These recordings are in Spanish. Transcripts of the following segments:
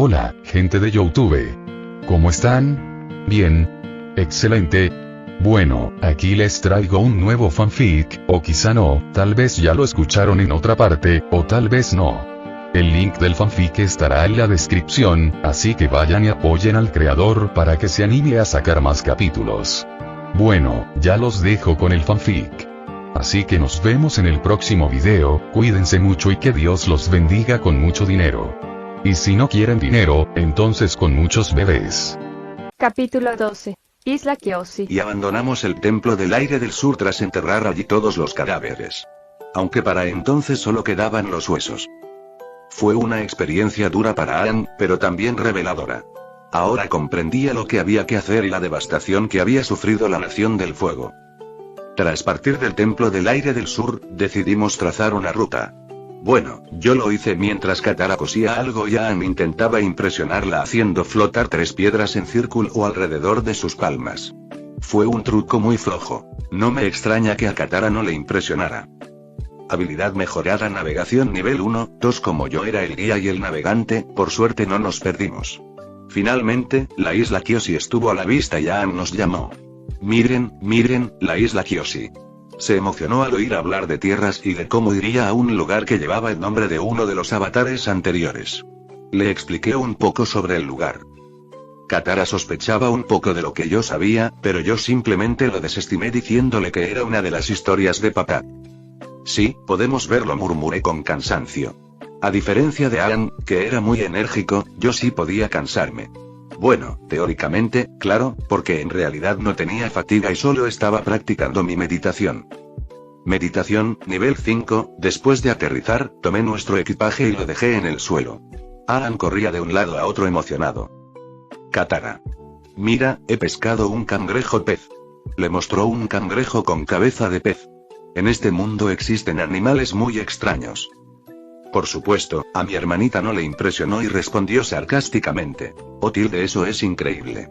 Hola, gente de YouTube. ¿Cómo están? Bien. Excelente. Bueno, aquí les traigo un nuevo fanfic, o quizá no, tal vez ya lo escucharon en otra parte, o tal vez no. El link del fanfic estará en la descripción, así que vayan y apoyen al creador para que se anime a sacar más capítulos. Bueno, ya los dejo con el fanfic. Así que nos vemos en el próximo video, cuídense mucho y que Dios los bendiga con mucho dinero. Y si no quieren dinero, entonces con muchos bebés. Capítulo 12. Isla Kyoshi. Y abandonamos el templo del aire del sur tras enterrar allí todos los cadáveres. Aunque para entonces solo quedaban los huesos. Fue una experiencia dura para Aang, pero también reveladora. Ahora comprendía lo que había que hacer y la devastación que había sufrido la Nación del Fuego. Tras partir del templo del aire del sur, decidimos trazar una ruta. Bueno, yo lo hice mientras Katara cosía algo y Aang intentaba impresionarla haciendo flotar 3 piedras en círculo alrededor de sus palmas. Fue un truco muy flojo. No me extraña que a Katara no le impresionara. Habilidad mejorada, navegación nivel 1, 2. Como yo era el guía y el navegante, por suerte no nos perdimos. Finalmente, la isla Kyoshi estuvo a la vista y Aang nos llamó. Miren, miren, la isla Kyoshi. Se emocionó al oír hablar de tierras y de cómo iría a un lugar que llevaba el nombre de uno de los avatares anteriores. Le expliqué un poco sobre el lugar. Katara sospechaba un poco de lo que yo sabía, pero yo simplemente lo desestimé diciéndole que era una de las historias de papá. Sí, podemos verlo, murmuré con cansancio. A diferencia de Aang, que era muy enérgico, yo sí podía cansarme. Bueno, teóricamente, claro, porque en realidad no tenía fatiga y solo estaba practicando mi meditación. Meditación, nivel 5, después de aterrizar, tomé nuestro equipaje y lo dejé en el suelo. Aang corría de un lado a otro emocionado. Katara. Mira, he pescado un cangrejo pez. Le mostró un cangrejo con cabeza de pez. En este mundo existen animales muy extraños. Por supuesto, a mi hermanita no le impresionó y respondió sarcásticamente. Oh, tilde, eso es increíble.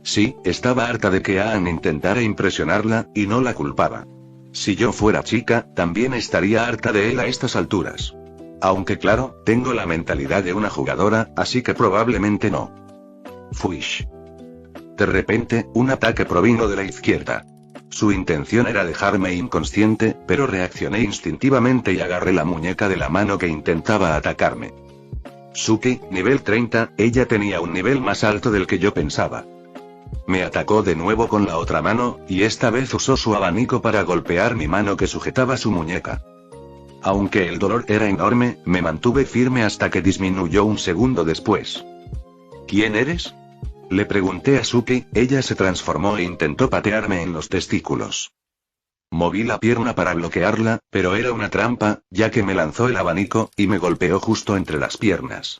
Sí, estaba harta de que Aang intentara impresionarla, y no la culpaba. Si yo fuera chica, también estaría harta de él a estas alturas. Aunque claro, tengo la mentalidad de una jugadora, así que probablemente no. Fuish. De repente, un ataque provino de la izquierda. Su intención era dejarme inconsciente, pero reaccioné instintivamente y agarré la muñeca de la mano que intentaba atacarme. Suki, nivel 30, ella tenía un nivel más alto del que yo pensaba. Me atacó de nuevo con la otra mano, y esta vez usó su abanico para golpear mi mano que sujetaba su muñeca. Aunque el dolor era enorme, me mantuve firme hasta que disminuyó un segundo después. ¿Quién eres?, le pregunté a Suki. Ella se transformó e intentó patearme en los testículos. Moví la pierna para bloquearla, pero era una trampa, ya que me lanzó el abanico, y me golpeó justo entre las piernas.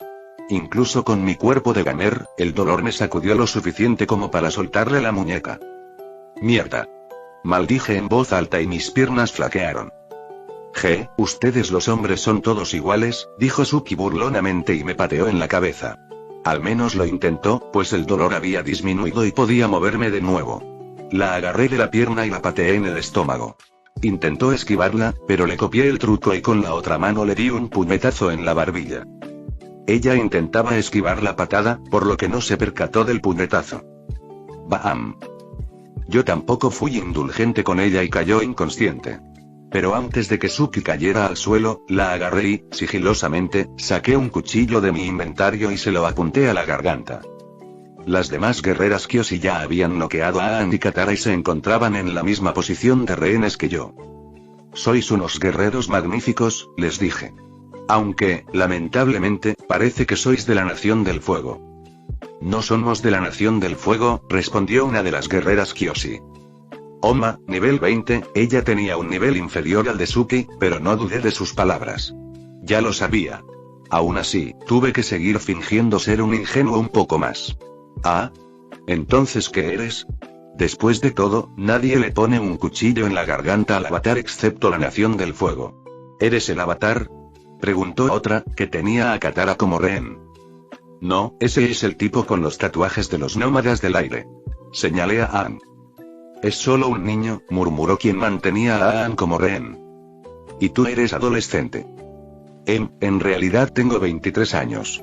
Incluso con mi cuerpo de gamer, el dolor me sacudió lo suficiente como para soltarle la muñeca. Mierda. Maldije en voz alta y mis piernas flaquearon. Ustedes los hombres son todos iguales, dijo Suki burlonamente y me pateó en la cabeza. Al menos lo intentó, pues el dolor había disminuido y podía moverme de nuevo. La agarré de la pierna y la pateé en el estómago. Intentó esquivarla, pero le copié el truco y con la otra mano le di un puñetazo en la barbilla. Ella intentaba esquivar la patada, por lo que no se percató del puñetazo. ¡Bam! Yo tampoco fui indulgente con ella y cayó inconsciente. Pero antes de que Suki cayera al suelo, la agarré y, sigilosamente, saqué un cuchillo de mi inventario y se lo apunté a la garganta. Las demás guerreras Kyoshi ya habían noqueado a Aang y Katara y se encontraban en la misma posición de rehenes que yo. Sois unos guerreros magníficos, les dije. Aunque, lamentablemente, parece que sois de la Nación del Fuego. No somos de la Nación del Fuego, respondió una de las guerreras Kyoshi. Oma, nivel 20, ella tenía un nivel inferior al de Suki, pero no dudé de sus palabras. Ya lo sabía. Aún así, tuve que seguir fingiendo ser un ingenuo un poco más. Ah. ¿Entonces qué eres? Después de todo, nadie le pone un cuchillo en la garganta al avatar excepto la Nación del Fuego. ¿Eres el avatar?, preguntó otra, que tenía a Katara como rehén. No, ese es el tipo con los tatuajes de los nómadas del aire. Señalé a Aang. Es solo un niño, murmuró quien mantenía a Aang como rehén. Y tú eres adolescente. En realidad tengo 23 años.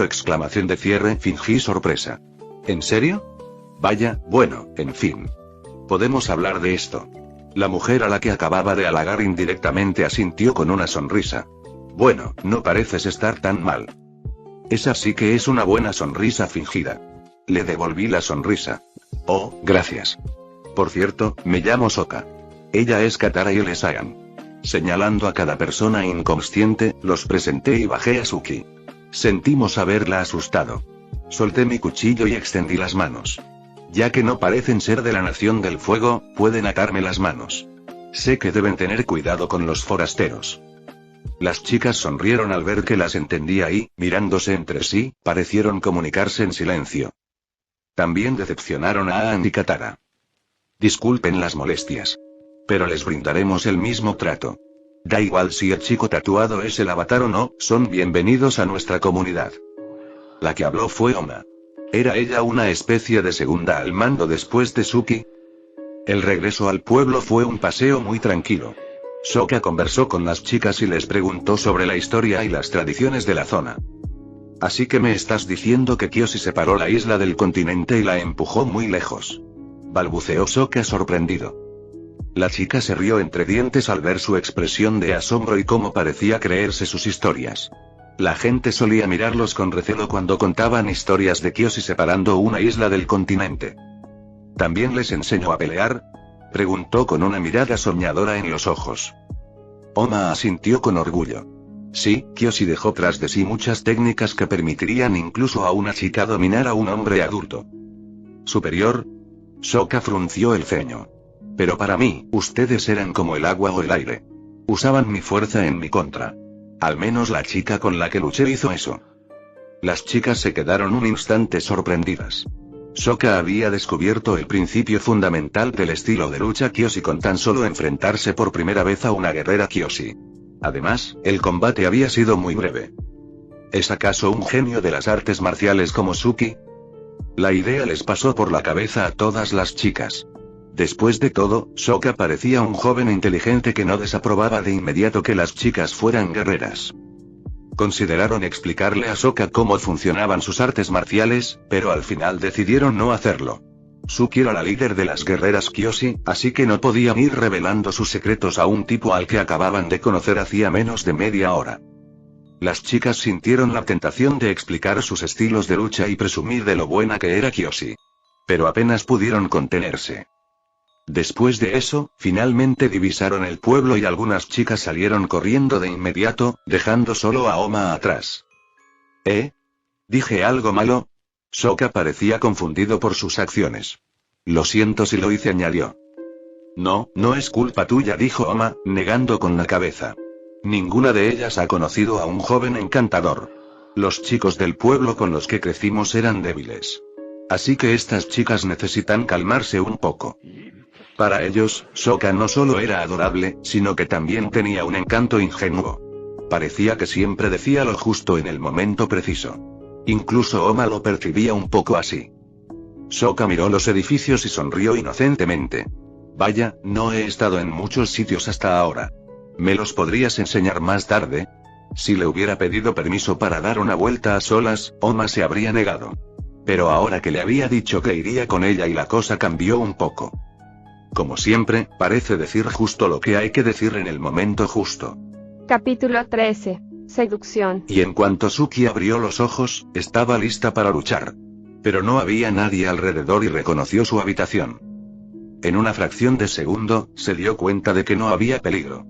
Exclamación de cierre, fingí sorpresa. ¿En serio? Vaya, bueno, en fin. Podemos hablar de esto. La mujer a la que acababa de halagar indirectamente asintió con una sonrisa. Bueno, no pareces estar tan mal. Esa sí que es una buena sonrisa fingida. Le devolví la sonrisa. Oh, gracias. Por cierto, me llamo Sokka. Ella es Katara y él es Aang. Señalando a cada persona inconsciente, los presenté y bajé a Suki. Sentimos haberla asustado. Solté mi cuchillo y extendí las manos. Ya que no parecen ser de la Nación del Fuego, pueden atarme las manos. Sé que deben tener cuidado con los forasteros. Las chicas sonrieron al ver que las entendía y, mirándose entre sí, parecieron comunicarse en silencio. También decepcionaron a Aang y Katara. Disculpen las molestias. Pero les brindaremos el mismo trato. Da igual si el chico tatuado es el avatar o no, son bienvenidos a nuestra comunidad. La que habló fue Oma. ¿Era ella una especie de segunda al mando después de Suki? El regreso al pueblo fue un paseo muy tranquilo. Sokka conversó con las chicas y les preguntó sobre la historia y las tradiciones de la zona. Así que me estás diciendo que Kyoshi separó la isla del continente y la empujó muy lejos. Balbuceó Sokka sorprendido. La chica se rió entre dientes al ver su expresión de asombro y cómo parecía creerse sus historias. La gente solía mirarlos con recelo cuando contaban historias de Kyoshi separando una isla del continente. ¿También les enseñó a pelear?, preguntó con una mirada soñadora en los ojos. Oma asintió con orgullo. Sí, Kyoshi dejó tras de sí muchas técnicas que permitirían incluso a una chica dominar a un hombre adulto. ¿Superior? Sokka frunció el ceño. Pero para mí, ustedes eran como el agua o el aire. Usaban mi fuerza en mi contra. Al menos la chica con la que luché hizo eso. Las chicas se quedaron un instante sorprendidas. Sokka había descubierto el principio fundamental del estilo de lucha Kyoshi con tan solo enfrentarse por primera vez a una guerrera Kyoshi. Además, el combate había sido muy breve. ¿Es acaso un genio de las artes marciales como Suki? La idea les pasó por la cabeza a todas las chicas. Después de todo, Sokka parecía un joven inteligente que no desaprobaba de inmediato que las chicas fueran guerreras. Consideraron explicarle a Sokka cómo funcionaban sus artes marciales, pero al final decidieron no hacerlo. Suki era la líder de las guerreras Kyoshi, así que no podían ir revelando sus secretos a un tipo al que acababan de conocer hacía menos de media hora. Las chicas sintieron la tentación de explicar sus estilos de lucha y presumir de lo buena que era Kyoshi. Pero apenas pudieron contenerse. Después de eso, finalmente divisaron el pueblo y algunas chicas salieron corriendo de inmediato, dejando solo a Oma atrás. ¿Dije algo malo? Sokka parecía confundido por sus acciones. Lo siento si lo hice, añadió. No, no es culpa tuya, dijo Oma, negando con la cabeza. Ninguna de ellas ha conocido a un joven encantador. Los chicos del pueblo con los que crecimos eran débiles. Así que estas chicas necesitan calmarse un poco. Para ellos, Sokka no solo era adorable, sino que también tenía un encanto ingenuo. Parecía que siempre decía lo justo en el momento preciso. Incluso Oma lo percibía un poco así. Sokka miró los edificios y sonrió inocentemente. Vaya, no he estado en muchos sitios hasta ahora. ¿Me los podrías enseñar más tarde? Si le hubiera pedido permiso para dar una vuelta a solas, Oma se habría negado. Pero ahora que le había dicho que iría con ella y la cosa cambió un poco. Como siempre, parece decir justo lo que hay que decir en el momento justo. Capítulo 13. Seducción. Y en cuanto Suki abrió los ojos, estaba lista para luchar. Pero no había nadie alrededor y reconoció su habitación. En una fracción de segundo, se dio cuenta de que no había peligro.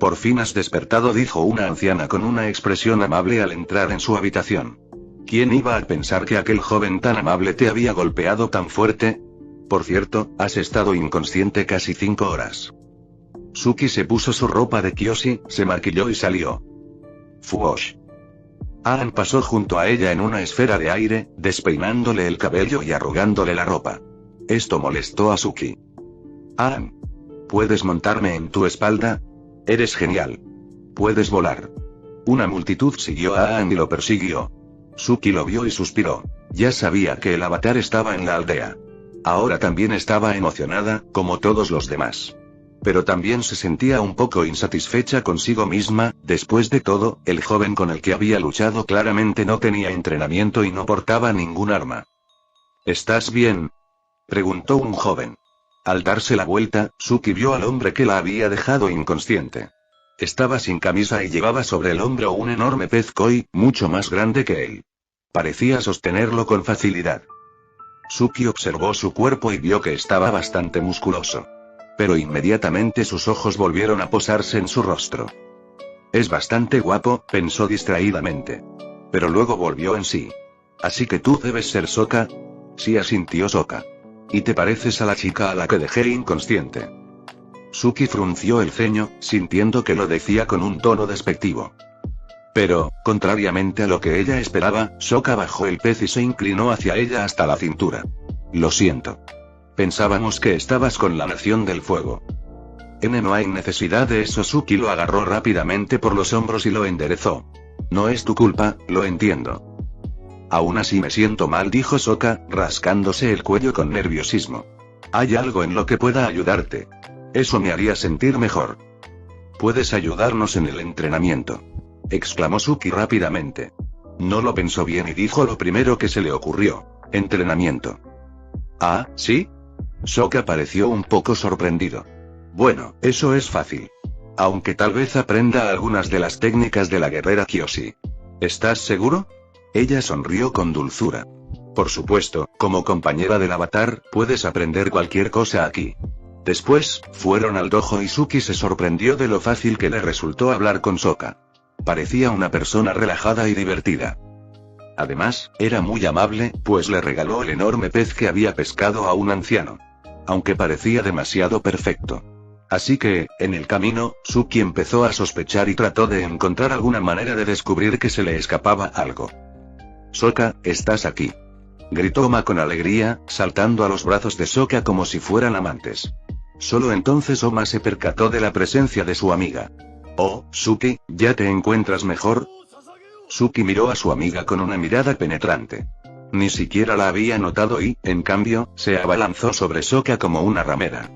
Por fin has despertado, dijo una anciana con una expresión amable al entrar en su habitación. ¿Quién iba a pensar que aquel joven tan amable te había golpeado tan fuerte? Por cierto, has estado inconsciente casi 5 horas. Suki se puso su ropa de Kyoshi, se maquilló y salió. Fuosh. Aang pasó junto a ella en una esfera de aire, despeinándole el cabello y arrugándole la ropa. Esto molestó a Suki. Aang. ¿Puedes montarme en tu espalda? Eres genial. Puedes volar. Una multitud siguió a Aang y lo persiguió. Suki lo vio y suspiró. Ya sabía que el avatar estaba en la aldea. Ahora también estaba emocionada, como todos los demás. pero también se sentía un poco insatisfecha consigo misma. Después de todo, el joven con el que había luchado claramente no tenía entrenamiento y no portaba ningún arma. ¿Estás bien?, preguntó un joven. Al darse la vuelta, Suki vio al hombre que la había dejado inconsciente. Estaba sin camisa y llevaba sobre el hombro un enorme pez koi, mucho más grande que él. Parecía sostenerlo con facilidad. Suki observó su cuerpo y vio que estaba bastante musculoso. Pero inmediatamente sus ojos volvieron a posarse en su rostro. Es bastante guapo, pensó distraídamente. Pero luego volvió en sí. ¿Así que tú debes ser Sokka? Sí, asintió Sokka. ¿Y te pareces a la chica a la que dejé inconsciente? Suki frunció el ceño, sintiendo que lo decía con un tono despectivo. Pero, contrariamente a lo que ella esperaba, Sokka bajó el pez y se inclinó hacia ella hasta la cintura. Lo siento. Pensábamos que estabas con la Nación del Fuego. No hay necesidad de eso. Suki lo agarró rápidamente por los hombros y lo enderezó. No es tu culpa, lo entiendo. Aún así me siento mal, dijo Sokka, rascándose el cuello con nerviosismo. ¿Hay algo en lo que pueda ayudarte? Eso me haría sentir mejor. Puedes ayudarnos en el entrenamiento, exclamó Suki rápidamente. No lo pensó bien y dijo lo primero que se le ocurrió. Entrenamiento. Ah, ¿sí? Sokka pareció un poco sorprendido. Bueno, eso es fácil. Aunque tal vez aprenda algunas de las técnicas de la guerrera Kyoshi. ¿Estás seguro? Ella sonrió con dulzura. Por supuesto, como compañera del avatar, puedes aprender cualquier cosa aquí. Después, fueron al dojo y Suki se sorprendió de lo fácil que le resultó hablar con Sokka. Parecía una persona relajada y divertida. Además, era muy amable, pues le regaló el enorme pez que había pescado a un anciano. Aunque parecía demasiado perfecto. Así que, en el camino, Suki empezó a sospechar y trató de encontrar alguna manera de descubrir que se le escapaba algo. Sokka, estás aquí. Gritó Ma con alegría, saltando a los brazos de Sokka como si fueran amantes. Solo entonces Oma se percató de la presencia de su amiga. Oh, Suki, ¿ya te encuentras mejor? Suki miró a su amiga con una mirada penetrante. Ni siquiera la había notado y, en cambio, se abalanzó sobre Sokka como una ramera.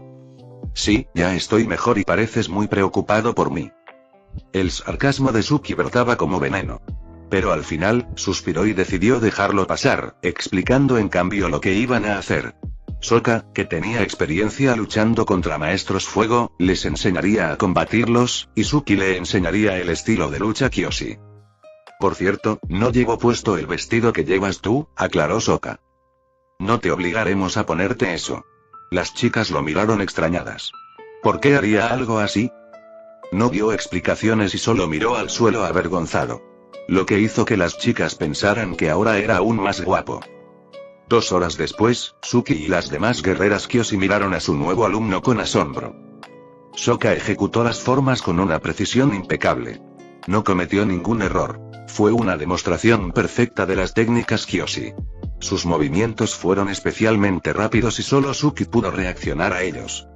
Sí, ya estoy mejor y pareces muy preocupado por mí. El sarcasmo de Suki brotaba como veneno. Pero al final, suspiró y decidió dejarlo pasar, explicando en cambio lo que iban a hacer. Sokka, que tenía experiencia luchando contra maestros fuego, les enseñaría a combatirlos, y Suki le enseñaría el estilo de lucha Kyoshi. Por cierto, no llevo puesto el vestido que llevas tú, aclaró Sokka. No te obligaremos a ponerte eso. Las chicas lo miraron extrañadas. ¿Por qué haría algo así? No dio explicaciones y solo miró al suelo avergonzado. Lo que hizo que las chicas pensaran que ahora era aún más guapo. 2 horas después, Suki y las demás guerreras Kyoshi miraron a su nuevo alumno con asombro. Sokka ejecutó las formas con una precisión impecable. No cometió ningún error. Fue una demostración perfecta de las técnicas Kyoshi. Sus movimientos fueron especialmente rápidos y solo Suki pudo reaccionar a ellos.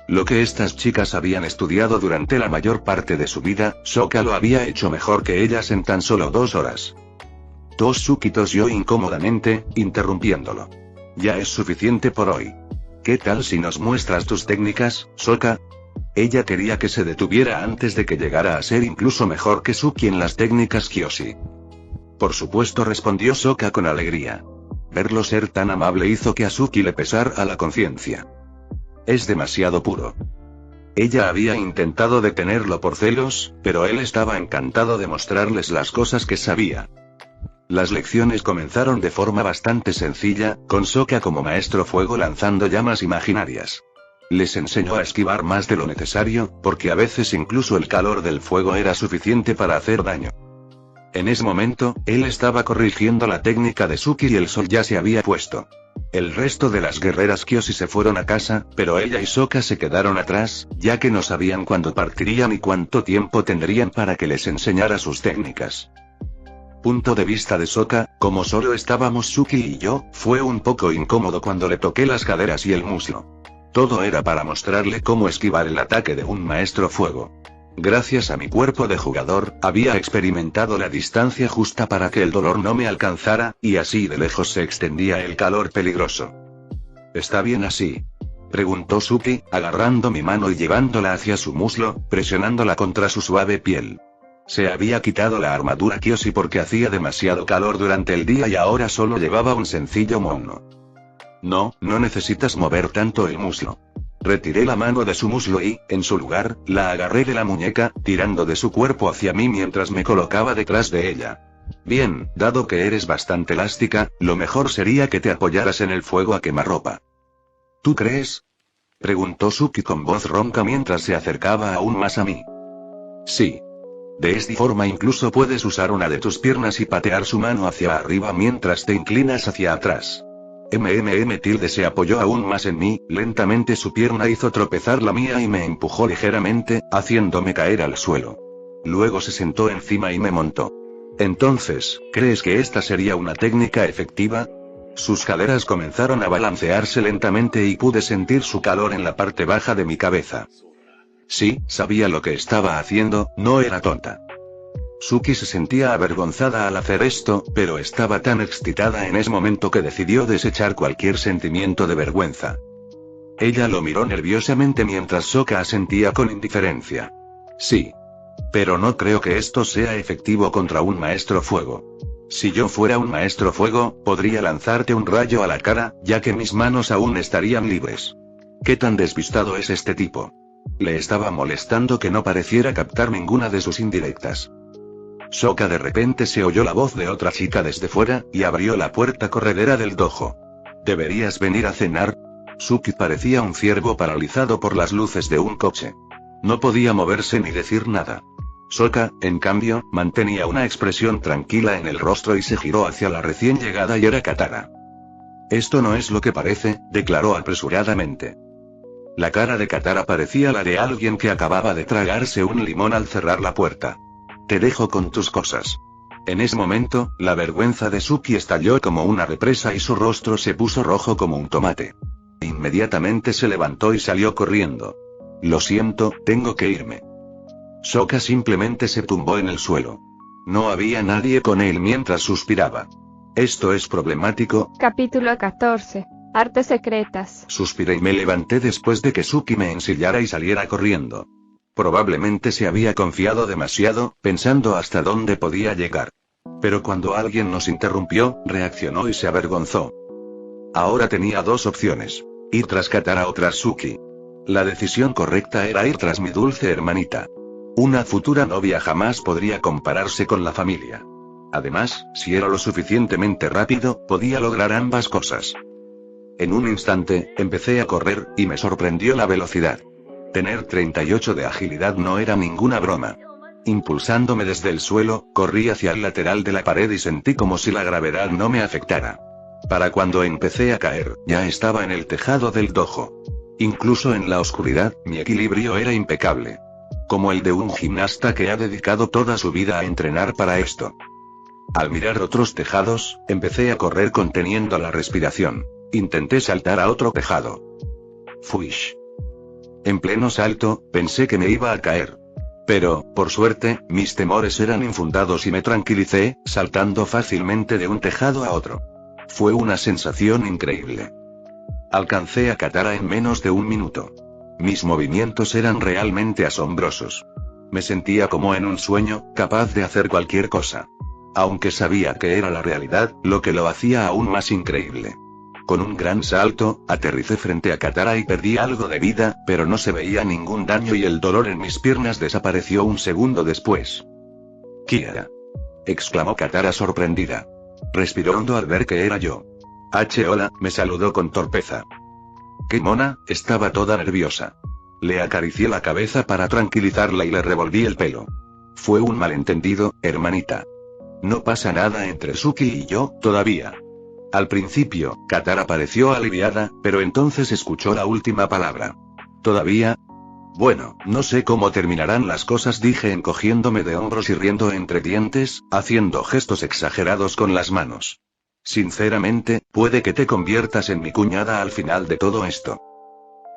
Lo que estas chicas habían estudiado durante la mayor parte de su vida, Sokka lo había hecho mejor que ellas en tan solo 2 horas. Suki tosió incómodamente, interrumpiéndolo. Ya es suficiente por hoy. ¿Qué tal si nos muestras tus técnicas, Sokka? Ella quería que se detuviera antes de que llegara a ser incluso mejor que Suki en las técnicas Kyoshi. Por supuesto, respondió Sokka con alegría. Verlo ser tan amable hizo que a Suki le pesara la conciencia. Es demasiado puro. Ella había intentado detenerlo por celos, pero él estaba encantado de mostrarles las cosas que sabía. Las lecciones comenzaron de forma bastante sencilla, con Sokka como maestro fuego lanzando llamas imaginarias. Les enseñó a esquivar más de lo necesario, porque a veces incluso el calor del fuego era suficiente para hacer daño. En ese momento, él estaba corrigiendo la técnica de Suki y el sol ya se había puesto. El resto de las guerreras Kyoshi se fueron a casa, pero ella y Sokka se quedaron atrás, ya que no sabían cuándo partirían y cuánto tiempo tendrían para que les enseñara sus técnicas. Punto de vista de Sokka, como solo estábamos Suki y yo, fue un poco incómodo cuando le toqué las caderas y el muslo. Todo era para mostrarle cómo esquivar el ataque de un maestro fuego. Gracias a mi cuerpo de jugador, había experimentado la distancia justa para que el dolor no me alcanzara, y así de lejos se extendía el calor peligroso. Está bien así. Preguntó Suki, agarrando mi mano y llevándola hacia su muslo, presionándola contra su suave piel. Se había quitado la armadura Kyoshi porque hacía demasiado calor durante el día y ahora solo llevaba un sencillo mono. No necesitas mover tanto el muslo. Retiré la mano de su muslo y, en su lugar, la agarré de la muñeca, tirando de su cuerpo hacia mí mientras me colocaba detrás de ella. Bien, dado que eres bastante elástica, lo mejor sería que te apoyaras en el fuego a quemarropa. ¿Tú crees? Preguntó Suki con voz ronca mientras se acercaba aún más a mí. Sí. De esta forma incluso puedes usar una de tus piernas y patear su mano hacia arriba mientras te inclinas hacia atrás. Tilde se apoyó aún más en mí, lentamente su pierna hizo tropezar la mía y me empujó ligeramente, haciéndome caer al suelo. Luego se sentó encima y me montó. Entonces, ¿crees que esta sería una técnica efectiva? Sus caderas comenzaron a balancearse lentamente y pude sentir su calor en la parte baja de mi cabeza. Sí, sabía lo que estaba haciendo, no era tonta. Suki se sentía avergonzada al hacer esto, pero estaba tan excitada en ese momento que decidió desechar cualquier sentimiento de vergüenza. Ella lo miró nerviosamente mientras Sokka asentía con indiferencia. Sí. Pero no creo que esto sea efectivo contra un maestro fuego. Si yo fuera un maestro fuego, podría lanzarte un rayo a la cara, ya que mis manos aún estarían libres. ¿Qué tan despistado es este tipo? Le estaba molestando que no pareciera captar ninguna de sus indirectas. Sokka de repente se oyó la voz de otra chica desde fuera, y abrió la puerta corredera del dojo. ¿Deberías venir a cenar? Suki parecía un ciervo paralizado por las luces de un coche. No podía moverse ni decir nada. Sokka, en cambio, mantenía una expresión tranquila en el rostro y se giró hacia la recién llegada y era Katara. Esto no es lo que parece, declaró apresuradamente. La cara de Katara parecía la de alguien que acababa de tragarse un limón al cerrar la puerta. Te dejo con tus cosas. En ese momento, la vergüenza de Suki estalló como una represa y su rostro se puso rojo como un tomate. Inmediatamente se levantó y salió corriendo. Lo siento, tengo que irme. Sokka simplemente se tumbó en el suelo. No había nadie con él mientras suspiraba. Esto es problemático. Capítulo 14. Artes secretas. Suspiré y me levanté después de que Suki me ensillara y saliera corriendo. Probablemente se había confiado demasiado, pensando hasta dónde podía llegar. Pero cuando alguien nos interrumpió, reaccionó y se avergonzó. Ahora tenía dos opciones. Ir tras Katara o tras Suki. La decisión correcta era ir tras mi dulce hermanita. Una futura novia jamás podría compararse con la familia. Además, si era lo suficientemente rápido, podía lograr ambas cosas. En un instante, empecé a correr, y me sorprendió la velocidad. Tener 38 de agilidad no era ninguna broma. Impulsándome desde el suelo, corrí hacia el lateral de la pared y sentí como si la gravedad no me afectara. Para cuando empecé a caer, ya estaba en el tejado del dojo. Incluso en la oscuridad, mi equilibrio era impecable. Como el de un gimnasta que ha dedicado toda su vida a entrenar para esto. Al mirar otros tejados, empecé a correr conteniendo la respiración. Intenté saltar a otro tejado. Fuish. En pleno salto, pensé que me iba a caer. Pero, por suerte, mis temores eran infundados y me tranquilicé, saltando fácilmente de un tejado a otro. Fue una sensación increíble. Alcancé a Katara en menos de un minuto. Mis movimientos eran realmente asombrosos. Me sentía como en un sueño, capaz de hacer cualquier cosa. Aunque sabía que era la realidad, lo que lo hacía aún más increíble. Con un gran salto, aterricé frente a Katara y perdí algo de vida, pero no se veía ningún daño y el dolor en mis piernas desapareció un segundo después. «Kiara», exclamó Katara sorprendida. Respiró hondo al ver que era yo. Hola, me saludó con torpeza. «¿Qué mona?», estaba toda nerviosa. Le acaricié la cabeza para tranquilizarla y le revolví el pelo. «Fue un malentendido, hermanita. No pasa nada entre Suki y yo, todavía». Al principio, Katara pareció aliviada, pero entonces escuchó la última palabra. ¿Todavía? Bueno, no sé cómo terminarán las cosas, dije encogiéndome de hombros y riendo entre dientes, haciendo gestos exagerados con las manos. Sinceramente, puede que te conviertas en mi cuñada al final de todo esto.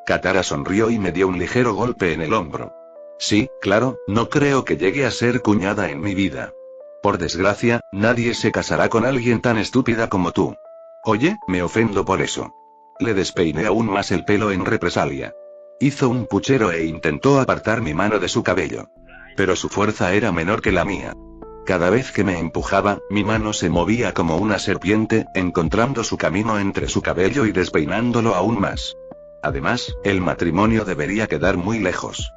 Katara sonrió y me dio un ligero golpe en el hombro. Sí, claro, no creo que llegue a ser cuñada en mi vida. Por desgracia, nadie se casará con alguien tan estúpida como tú. Oye, me ofendo por eso. Le despeiné aún más el pelo en represalia. Hizo un puchero e intentó apartar mi mano de su cabello. Pero su fuerza era menor que la mía. Cada vez que me empujaba, mi mano se movía como una serpiente, encontrando su camino entre su cabello y despeinándolo aún más. Además, el matrimonio debería quedar muy lejos.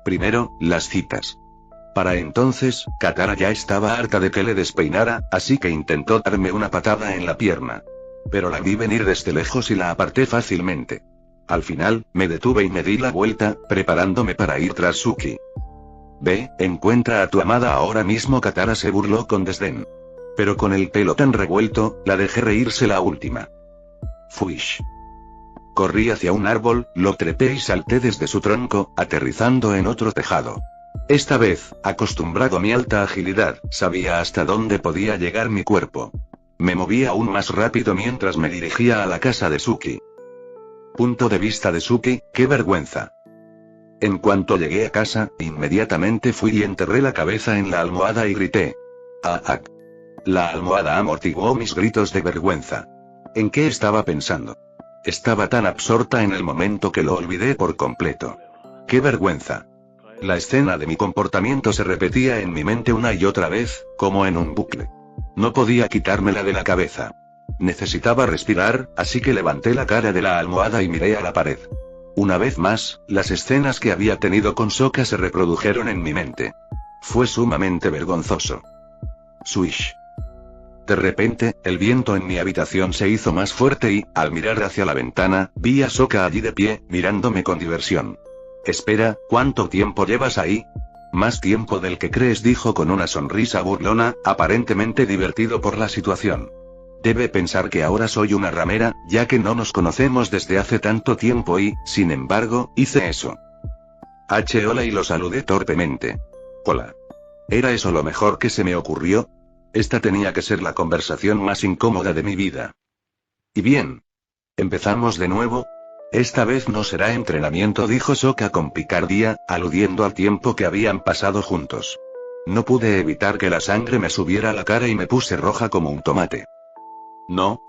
Primero, las citas. Para entonces, Katara ya estaba harta de que le despeinara, así que intentó darme una patada en la pierna. Pero la vi venir desde lejos y la aparté fácilmente. Al final, me detuve y me di la vuelta, preparándome para ir tras Suki. Ve, encuentra a tu amada ahora mismo. Katara se burló con desdén. Pero con el pelo tan revuelto, la dejé reírse la última. Fuish. Corrí hacia un árbol, lo trepé y salté desde su tronco, aterrizando en otro tejado. Esta vez, acostumbrado a mi alta agilidad, sabía hasta dónde podía llegar mi cuerpo. Me movía aún más rápido mientras me dirigía a la casa de Suki. Punto de vista de Suki, qué vergüenza. En cuanto llegué a casa, inmediatamente fui y enterré la cabeza en la almohada y grité. ¡Ah, ah! La almohada amortiguó mis gritos de vergüenza. ¿En qué estaba pensando? Estaba tan absorta en el momento que lo olvidé por completo. ¡Qué vergüenza! La escena de mi comportamiento se repetía en mi mente una y otra vez, como en un bucle. No podía quitármela de la cabeza. Necesitaba respirar, así que levanté la cara de la almohada y miré a la pared. Una vez más, las escenas que había tenido con Sokka se reprodujeron en mi mente. Fue sumamente vergonzoso. Swish. De repente, el viento en mi habitación se hizo más fuerte y, al mirar hacia la ventana, vi a Sokka allí de pie, mirándome con diversión. Espera, ¿cuánto tiempo llevas ahí? Más tiempo del que crees, dijo con una sonrisa burlona, aparentemente divertido por la situación. Debe pensar que ahora soy una ramera, ya que no nos conocemos desde hace tanto tiempo y, sin embargo, hice eso. Hola y lo saludé torpemente. Hola. ¿Era eso lo mejor que se me ocurrió? Esta tenía que ser la conversación más incómoda de mi vida. Y bien. ¿Empezamos de nuevo? Esta vez no será entrenamiento, dijo Sokka con picardía, aludiendo al tiempo que habían pasado juntos. No pude evitar que la sangre me subiera a la cara y me puse roja como un tomate. No,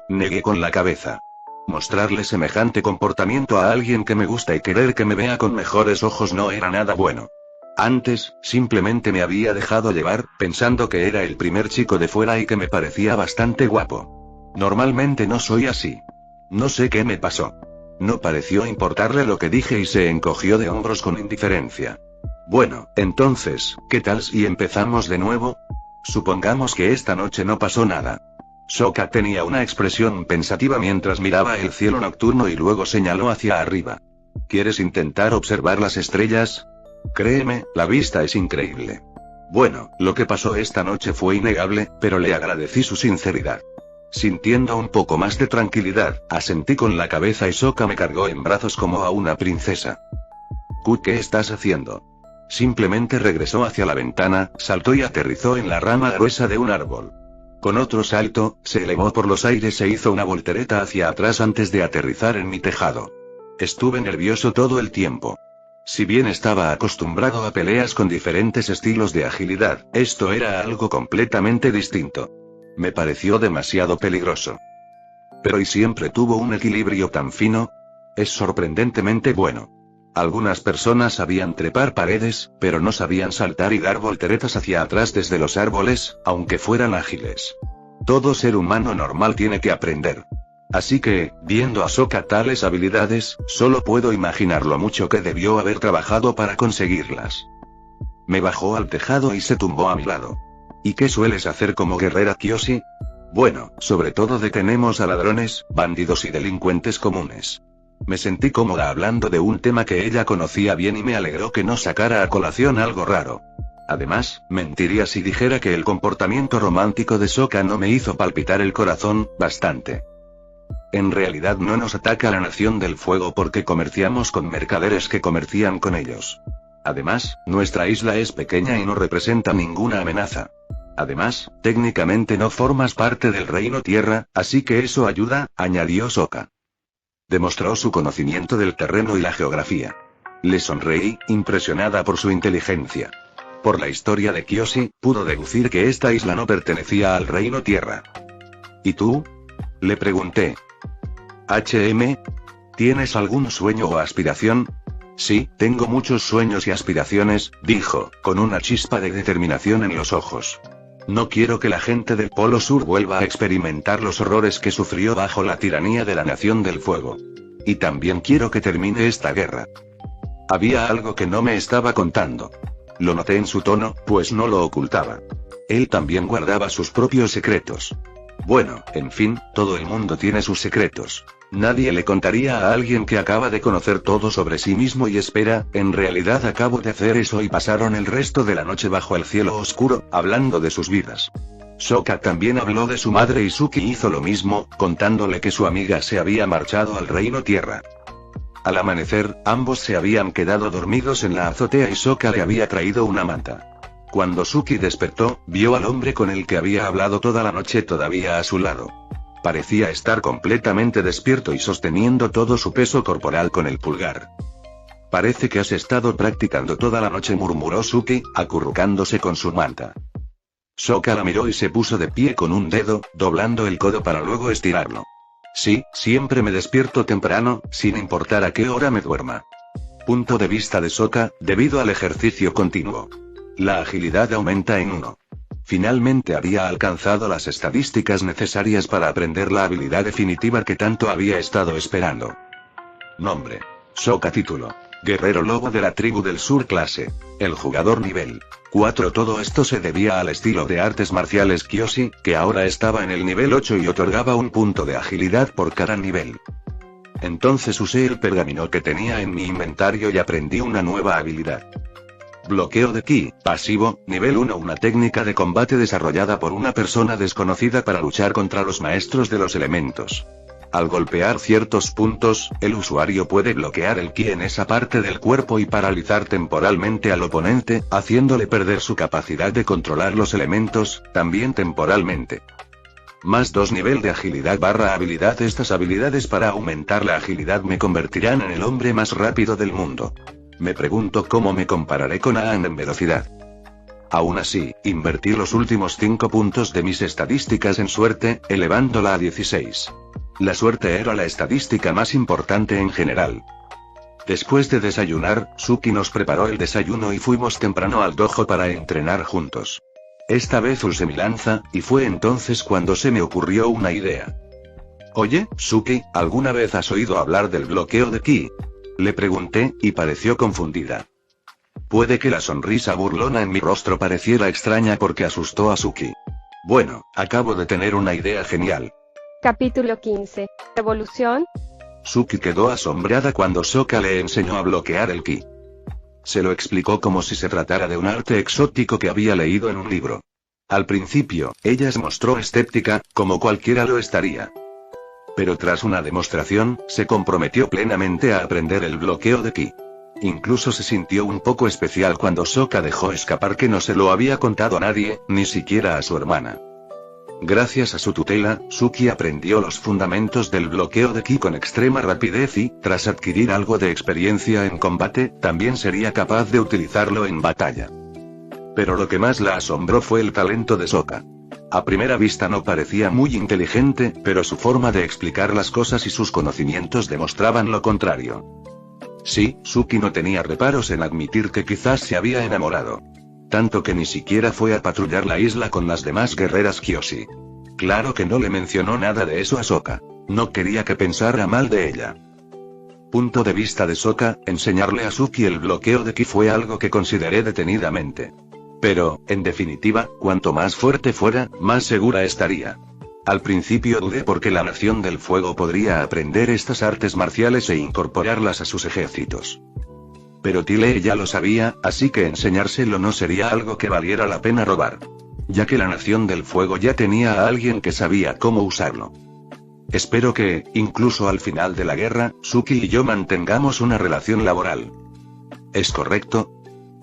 negué con la cabeza. Mostrarle semejante comportamiento a alguien que me gusta y querer que me vea con mejores ojos no era nada bueno. Antes, simplemente me había dejado llevar, pensando que era el primer chico de fuera y que me parecía bastante guapo. Normalmente no soy así. No sé qué me pasó. No pareció importarle lo que dije y se encogió de hombros con indiferencia. Bueno, entonces, ¿qué tal si empezamos de nuevo? Supongamos que esta noche no pasó nada. Sokka tenía una expresión pensativa mientras miraba el cielo nocturno y luego señaló hacia arriba. ¿Quieres intentar observar las estrellas? Créeme, la vista es increíble. Bueno, lo que pasó esta noche fue innegable, pero le agradecí su sinceridad. Sintiendo un poco más de tranquilidad, asentí con la cabeza y Sokka me cargó en brazos como a una princesa. ¿Qué estás haciendo? Simplemente regresó hacia la ventana, saltó y aterrizó en la rama gruesa de un árbol. Con otro salto, se elevó por los aires e hizo una voltereta hacia atrás antes de aterrizar en mi tejado. Estuve nervioso todo el tiempo. Si bien estaba acostumbrado a peleas con diferentes estilos de agilidad, esto era algo completamente distinto. Me pareció demasiado peligroso. Pero ¿y siempre tuvo un equilibrio tan fino? Es sorprendentemente bueno. Algunas personas sabían trepar paredes, pero no sabían saltar y dar volteretas hacia atrás desde los árboles, aunque fueran ágiles. Todo ser humano normal tiene que aprender. Así que, viendo a Sokka tales habilidades, solo puedo imaginar lo mucho que debió haber trabajado para conseguirlas. Me bajó al tejado y se tumbó a mi lado. ¿Y qué sueles hacer como guerrera, Kyoshi? Bueno, sobre todo detenemos a ladrones, bandidos y delincuentes comunes. Me sentí cómoda hablando de un tema que ella conocía bien y me alegró que no sacara a colación algo raro. Además, mentiría si dijera que el comportamiento romántico de Sokka no me hizo palpitar el corazón, bastante. En realidad no nos ataca la Nación del Fuego porque comerciamos con mercaderes que comercian con ellos. Además, nuestra isla es pequeña y no representa ninguna amenaza. Además, técnicamente no formas parte del Reino Tierra, así que eso ayuda, añadió Sokka. Demostró su conocimiento del terreno y la geografía. Le sonreí, impresionada por su inteligencia. Por la historia de Kyoshi, pudo deducir que esta isla no pertenecía al Reino Tierra. ¿Y tú? Le pregunté. ¿Tienes algún sueño o aspiración? Sí, tengo muchos sueños y aspiraciones, dijo, con una chispa de determinación en los ojos. No quiero que la gente del Polo Sur vuelva a experimentar los horrores que sufrió bajo la tiranía de la Nación del Fuego. Y también quiero que termine esta guerra. Había algo que no me estaba contando. Lo noté en su tono, pues no lo ocultaba. Él también guardaba sus propios secretos. Bueno, en fin, todo el mundo tiene sus secretos. Nadie le contaría a alguien que acaba de conocer todo sobre sí mismo y espera, en realidad acabo de hacer eso, y pasaron el resto de la noche bajo el cielo oscuro, hablando de sus vidas. Sokka también habló de su madre y Suki hizo lo mismo, contándole que su amiga se había marchado al Reino Tierra. Al amanecer, ambos se habían quedado dormidos en la azotea y Sokka le había traído una manta. Cuando Suki despertó, vio al hombre con el que había hablado toda la noche todavía a su lado. Parecía estar completamente despierto y sosteniendo todo su peso corporal con el pulgar. Parece que has estado practicando toda la noche, murmuró Suki, acurrucándose con su manta. Sokka la miró y se puso de pie con un dedo, doblando el codo para luego estirarlo. Sí, siempre me despierto temprano, sin importar a qué hora me duerma. Punto de vista de Sokka, debido al ejercicio continuo. La agilidad aumenta en 1. Finalmente había alcanzado las estadísticas necesarias para aprender la habilidad definitiva que tanto había estado esperando. Nombre: Sokka. Título: Guerrero Lobo de la Tribu del Sur. Clase: el jugador. Nivel 4. Todo esto se debía al estilo de artes marciales Kyoshi, que ahora estaba en el nivel 8 y otorgaba un punto de agilidad por cada nivel. Entonces usé el pergamino que tenía en mi inventario y aprendí una nueva habilidad. Bloqueo de ki, pasivo, nivel 1. Una técnica de combate desarrollada por una persona desconocida para luchar contra los maestros de los elementos. Al golpear ciertos puntos, el usuario puede bloquear el ki en esa parte del cuerpo y paralizar temporalmente al oponente, haciéndole perder su capacidad de controlar los elementos, también temporalmente. Más 2 nivel de agilidad / habilidad. Estas habilidades para aumentar la agilidad me convertirán en el hombre más rápido del mundo. Me pregunto cómo me compararé con Aang en velocidad. Aún así, invertí los últimos 5 puntos de mis estadísticas en suerte, elevándola a 16. La suerte era la estadística más importante en general. Después de desayunar, Suki nos preparó el desayuno y fuimos temprano al dojo para entrenar juntos. Esta vez usé mi lanza, y fue entonces cuando se me ocurrió una idea. Oye, Suki, ¿alguna vez has oído hablar del bloqueo de ki? Le pregunté, y pareció confundida. Puede que la sonrisa burlona en mi rostro pareciera extraña porque asustó a Suki. Bueno, acabo de tener una idea genial. Capítulo 15. Evolución. Suki quedó asombrada cuando Sokka le enseñó a bloquear el ki. Se lo explicó como si se tratara de un arte exótico que había leído en un libro. Al principio, ella se mostró escéptica, como cualquiera lo estaría. Pero tras una demostración, se comprometió plenamente a aprender el bloqueo de ki. Incluso se sintió un poco especial cuando Sokka dejó escapar que no se lo había contado a nadie, ni siquiera a su hermana. Gracias a su tutela, Suki aprendió los fundamentos del bloqueo de ki con extrema rapidez y, tras adquirir algo de experiencia en combate, también sería capaz de utilizarlo en batalla. Pero lo que más la asombró fue el talento de Sokka. A primera vista no parecía muy inteligente, pero su forma de explicar las cosas y sus conocimientos demostraban lo contrario. Sí, Suki no tenía reparos en admitir que quizás se había enamorado. Tanto que ni siquiera fue a patrullar la isla con las demás guerreras Kyoshi. Claro que no le mencionó nada de eso a Sokka. No quería que pensara mal de ella. Punto de vista de Sokka, enseñarle a Suki el bloqueo de ki fue algo que consideré detenidamente. Pero, en definitiva, cuanto más fuerte fuera, más segura estaría. Al principio dudé porque la Nación del Fuego podría aprender estas artes marciales e incorporarlas a sus ejércitos. Pero Tile ya lo sabía, así que enseñárselo no sería algo que valiera la pena robar. Ya que la Nación del Fuego ya tenía a alguien que sabía cómo usarlo. Espero que, incluso al final de la guerra, Suki y yo mantengamos una relación laboral. ¿Es correcto?,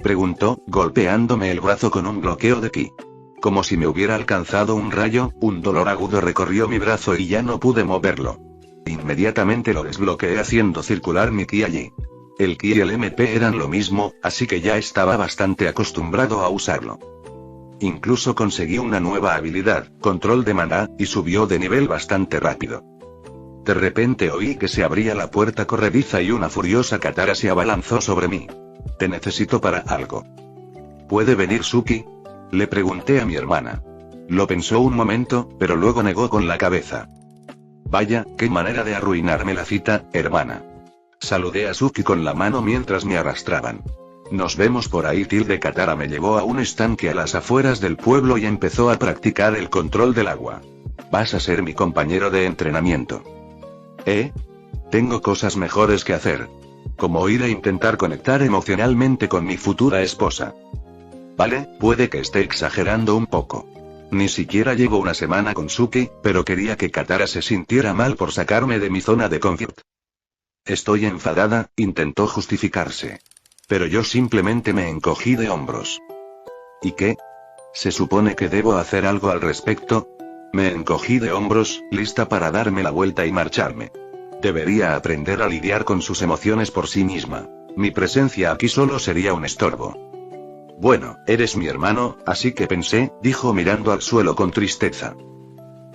preguntó, golpeándome el brazo con un bloqueo de ki. Como si me hubiera alcanzado un rayo, un dolor agudo recorrió mi brazo y ya no pude moverlo. Inmediatamente lo desbloqueé haciendo circular mi ki allí. El ki y el MP eran lo mismo, así que ya estaba bastante acostumbrado a usarlo. Incluso conseguí una nueva habilidad, control de maná, y subió de nivel bastante rápido. De repente oí que se abría la puerta corrediza y una furiosa Katara se abalanzó sobre mí. Te necesito para algo. ¿Puede venir Suki? Le pregunté a mi hermana. Lo pensó un momento, pero luego negó con la cabeza. Vaya, qué manera de arruinarme la cita, hermana. Saludé a Suki con la mano mientras me arrastraban. Nos vemos por ahí. Katara me llevó a un estanque a las afueras del pueblo y empezó a practicar el control del agua. Vas a ser mi compañero de entrenamiento. Tengo cosas mejores que hacer. Como ir a intentar conectar emocionalmente con mi futura esposa. Vale, puede que esté exagerando un poco. Ni siquiera llevo una semana con Suki, pero quería que Katara se sintiera mal por sacarme de mi zona de confort. Estoy enfadada, intentó justificarse. Pero yo simplemente me encogí de hombros. ¿Y qué? ¿Se supone que debo hacer algo al respecto? Me encogí de hombros, lista para darme la vuelta y marcharme. Debería aprender a lidiar con sus emociones por sí misma. Mi presencia aquí solo sería un estorbo. Bueno, eres mi hermano, así que pensé, dijo mirando al suelo con tristeza.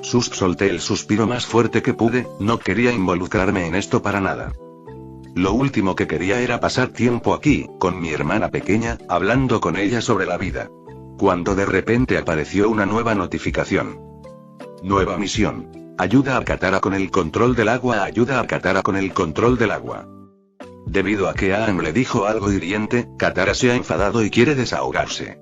Solté el suspiro más fuerte que pude, no quería involucrarme en esto para nada. Lo último que quería era pasar tiempo aquí, con mi hermana pequeña, hablando con ella sobre la vida. Cuando de repente apareció una nueva notificación. Nueva misión. Ayuda a Katara con el control del agua. Ayuda a Katara con el control del agua. Debido a que Aang le dijo algo hiriente, Katara se ha enfadado y quiere desahogarse.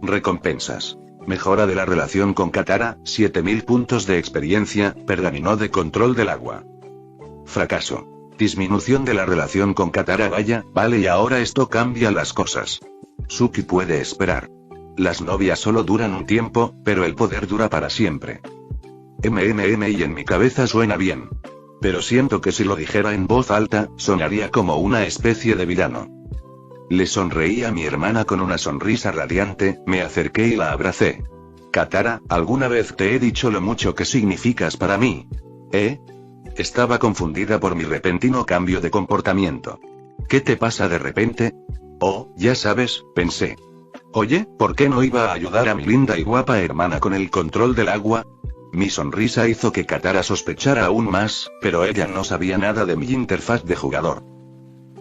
Recompensas. Mejora de la relación con Katara, 7000 puntos de experiencia, pergamino de control del agua. Fracaso. Disminución de la relación con Katara. Vale, y ahora esto cambia las cosas. Suki puede esperar. Las novias solo duran un tiempo, pero el poder dura para siempre. Y en mi cabeza suena bien. Pero siento que si lo dijera en voz alta, sonaría como una especie de villano. Le sonreí a mi hermana con una sonrisa radiante, me acerqué y la abracé. Katara, ¿alguna vez te he dicho lo mucho que significas para mí? Estaba confundida por mi repentino cambio de comportamiento. ¿Qué te pasa de repente? Oh, ya sabes, pensé. Oye, ¿por qué no iba a ayudar a mi linda y guapa hermana con el control del agua? Mi sonrisa hizo que Katara sospechara aún más, pero ella no sabía nada de mi interfaz de jugador.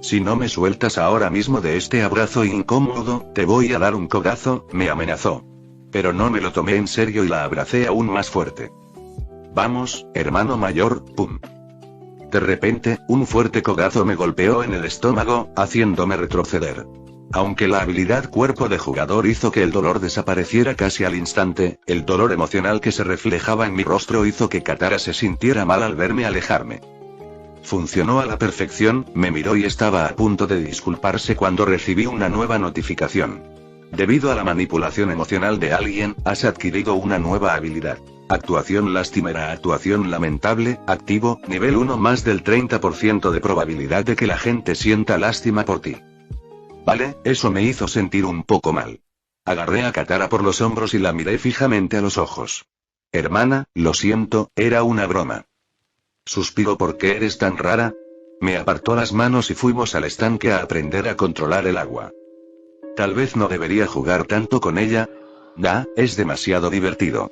Si no me sueltas ahora mismo de este abrazo incómodo, te voy a dar un codazo, me amenazó. Pero no me lo tomé en serio y la abracé aún más fuerte. Vamos, hermano mayor, pum. De repente, un fuerte codazo me golpeó en el estómago, haciéndome retroceder. Aunque la habilidad cuerpo de jugador hizo que el dolor desapareciera casi al instante, el dolor emocional que se reflejaba en mi rostro hizo que Katara se sintiera mal al verme alejarme. Funcionó a la perfección, me miró y estaba a punto de disculparse cuando recibí una nueva notificación. Debido a la manipulación emocional de alguien, has adquirido una nueva habilidad. Actuación lastimera. Actuación lamentable, activo, nivel 1. Más del 30% de probabilidad de que la gente sienta lástima por ti. Vale, eso me hizo sentir un poco mal. Agarré a Katara por los hombros y la miré fijamente a los ojos. Hermana, lo siento, era una broma. Suspiró. ¿Por qué eres tan rara? Me apartó las manos y fuimos al estanque a aprender a controlar el agua. Tal vez no debería jugar tanto con ella. Es demasiado divertido.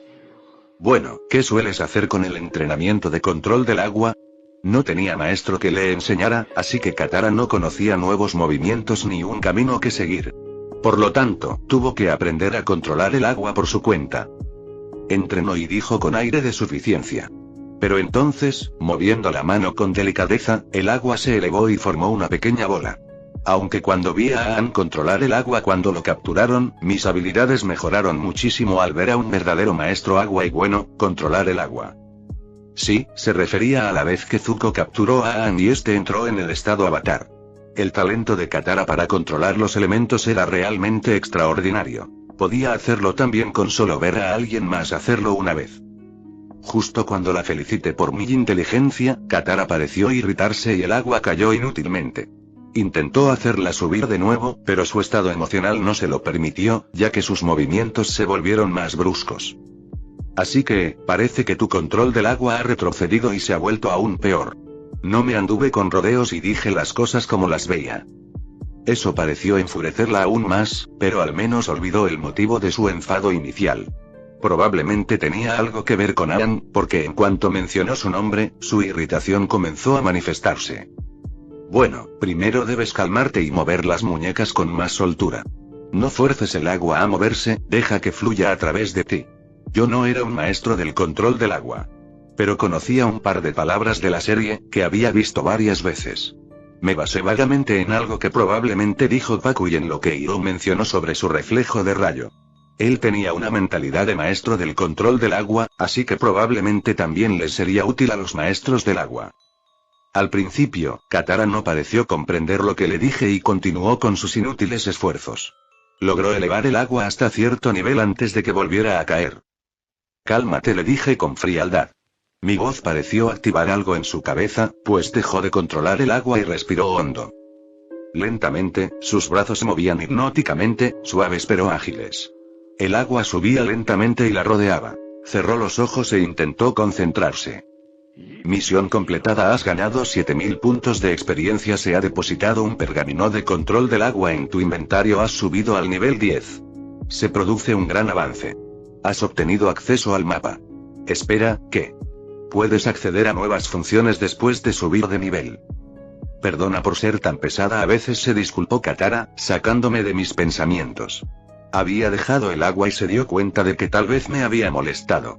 Bueno, ¿qué sueles hacer con el entrenamiento de control del agua? No tenía maestro que le enseñara, así que Katara no conocía nuevos movimientos ni un camino que seguir. Por lo tanto, tuvo que aprender a controlar el agua por su cuenta. Entrenó y dijo con aire de suficiencia. Pero entonces, moviendo la mano con delicadeza, el agua se elevó y formó una pequeña bola. Aunque cuando vi a Aang controlar el agua cuando lo capturaron, mis habilidades mejoraron muchísimo al ver a un verdadero maestro agua y bueno, controlar el agua. Sí, se refería a la vez que Zuko capturó a Aang y este entró en el estado avatar. El talento de Katara para controlar los elementos era realmente extraordinario. Podía hacerlo también con solo ver a alguien más hacerlo una vez. Justo cuando la felicité por mi inteligencia, Katara pareció irritarse y el agua cayó inútilmente. Intentó hacerla subir de nuevo, pero su estado emocional no se lo permitió, ya que sus movimientos se volvieron más bruscos. Así que, parece que tu control del agua ha retrocedido y se ha vuelto aún peor. No me anduve con rodeos y dije las cosas como las veía. Eso pareció enfurecerla aún más, pero al menos olvidó el motivo de su enfado inicial. Probablemente tenía algo que ver con Aang, porque en cuanto mencionó su nombre, su irritación comenzó a manifestarse. Bueno, primero debes calmarte y mover las muñecas con más soltura. No fuerces el agua a moverse, deja que fluya a través de ti. Yo no era un maestro del control del agua. Pero conocía un par de palabras de la serie, que había visto varias veces. Me basé vagamente en algo que probablemente dijo Pacu y en lo que Hiro mencionó sobre su reflejo de rayo. Él tenía una mentalidad de maestro del control del agua, así que probablemente también les sería útil a los maestros del agua. Al principio, Katara no pareció comprender lo que le dije y continuó con sus inútiles esfuerzos. Logró elevar el agua hasta cierto nivel antes de que volviera a caer. Cálmate, le dije con frialdad. Mi voz pareció activar algo en su cabeza, pues dejó de controlar el agua y respiró hondo. Lentamente, sus brazos se movían hipnóticamente, suaves pero ágiles. El agua subía lentamente y la rodeaba. Cerró los ojos e intentó concentrarse. Misión completada. Has ganado 7000 puntos de experiencia. Se ha depositado un pergamino de control del agua en tu inventario. Has subido al nivel 10. Se produce un gran avance. Has obtenido acceso al mapa. Espera, ¿qué? Puedes acceder a nuevas funciones después de subir de nivel. Perdona por ser tan pesada a veces, se disculpó Katara, sacándome de mis pensamientos. Había dejado el agua y se dio cuenta de que tal vez me había molestado.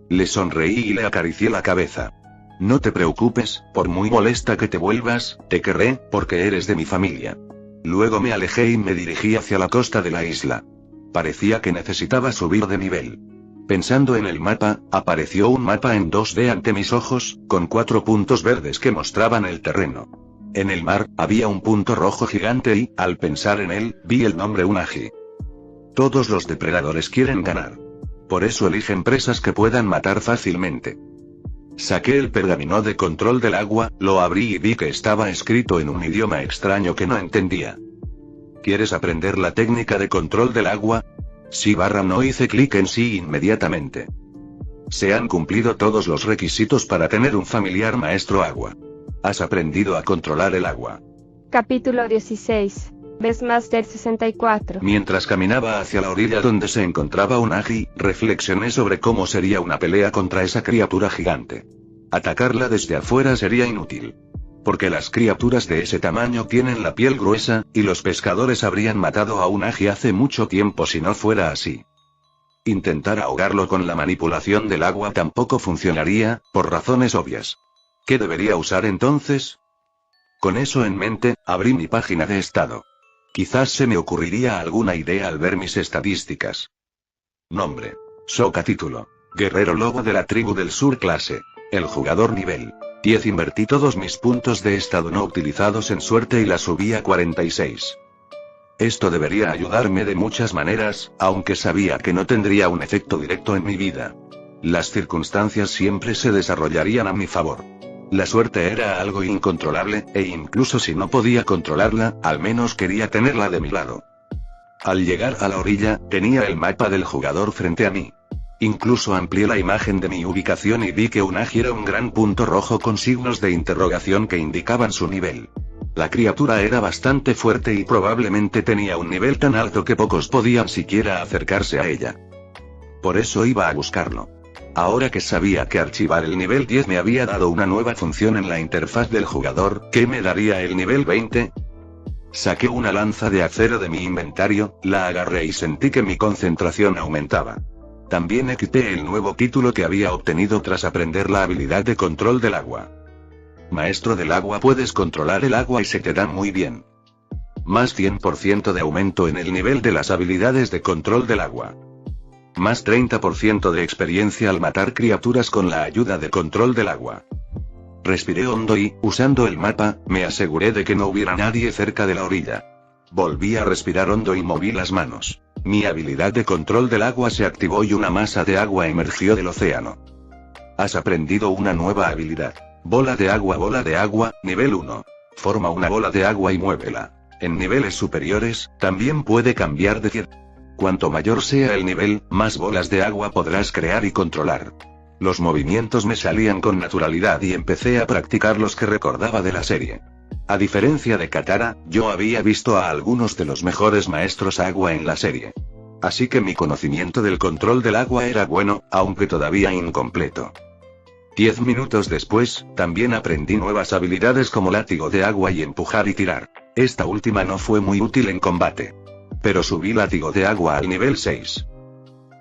Le sonreí y le acaricié la cabeza. No te preocupes, por muy molesta que te vuelvas, te querré, porque eres de mi familia. Luego me alejé y me dirigí hacia la costa de la isla. Parecía que necesitaba subir de nivel. Pensando en el mapa, apareció un mapa en 2D ante mis ojos, con 4 puntos verdes que mostraban el terreno. En el mar, había un punto rojo gigante y, al pensar en él, vi el nombre Unagi. Todos los depredadores quieren ganar. Por eso eligen presas que puedan matar fácilmente. Saqué el pergamino de control del agua, lo abrí y vi que estaba escrito en un idioma extraño que no entendía. ¿Quieres aprender la técnica de control del agua? Sí / no. Hice clic en sí inmediatamente. Se han cumplido todos los requisitos para tener un familiar maestro agua. Has aprendido a controlar el agua. Capítulo 16. Beastmaster 64. Mientras caminaba hacia la orilla donde se encontraba Unagi, reflexioné sobre cómo sería una pelea contra esa criatura gigante. Atacarla desde afuera sería inútil. Porque las criaturas de ese tamaño tienen la piel gruesa, y los pescadores habrían matado a Unagi hace mucho tiempo si no fuera así. Intentar ahogarlo con la manipulación del agua tampoco funcionaría, por razones obvias. ¿Qué debería usar entonces? Con eso en mente, abrí mi página de estado. Quizás se me ocurriría alguna idea al ver mis estadísticas. Nombre. Sokka. Título. Guerrero lobo de la tribu del sur. Clase. El jugador nivel 10. Invertí todos mis puntos de estado no utilizados en suerte y la subí a 46. Esto debería ayudarme de muchas maneras, aunque sabía que no tendría un efecto directo en mi vida. Las circunstancias siempre se desarrollarían a mi favor. La suerte era algo incontrolable, e incluso si no podía controlarla, al menos quería tenerla de mi lado. Al llegar a la orilla, tenía el mapa del jugador frente a mí. Incluso amplié la imagen de mi ubicación y vi que Unagi era un gran punto rojo con signos de interrogación que indicaban su nivel. La criatura era bastante fuerte y probablemente tenía un nivel tan alto que pocos podían siquiera acercarse a ella. Por eso iba a buscarlo. Ahora que sabía que archivar el nivel 10 me había dado una nueva función en la interfaz del jugador, ¿qué me daría el nivel 20? Saqué una lanza de acero de mi inventario, la agarré y sentí que mi concentración aumentaba. También equipé el nuevo título que había obtenido tras aprender la habilidad de control del agua. Maestro del agua. Puedes controlar el agua y se te da muy bien. Más 100% de aumento en el nivel de las habilidades de control del agua. Más 30% de experiencia al matar criaturas con la ayuda de control del agua. Respiré hondo y, usando el mapa, me aseguré de que no hubiera nadie cerca de la orilla. Volví a respirar hondo y moví las manos. Mi habilidad de control del agua se activó y una masa de agua emergió del océano. Has aprendido una nueva habilidad. Bola de agua, nivel 1. Forma una bola de agua y muévela. En niveles superiores, también puede cambiar de cierto. Cuanto mayor sea el nivel, más bolas de agua podrás crear y controlar. Los movimientos me salían con naturalidad y empecé a practicar los que recordaba de la serie. A diferencia de Katara, yo había visto a algunos de los mejores maestros agua en la serie. Así que mi conocimiento del control del agua era bueno, aunque todavía incompleto. 10 minutos después, también aprendí nuevas habilidades como látigo de agua y empujar y tirar. Esta última no fue muy útil en combate. Pero subí látigo de agua al nivel 6.